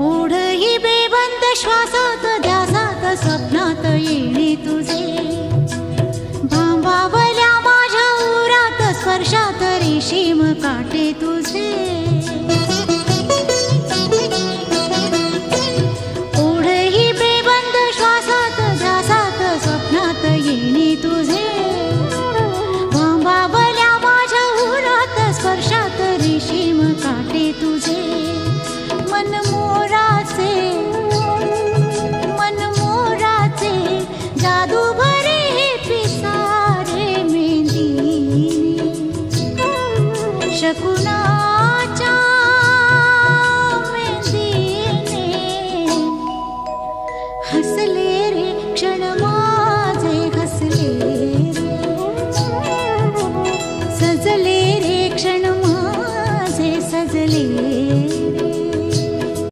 ओढही बेबंद श्वासात ध्यासात स्वप्नात येणे तुझे भांबावल्या माझ्या उरात स्पर्शात रेशीम काटे तुझे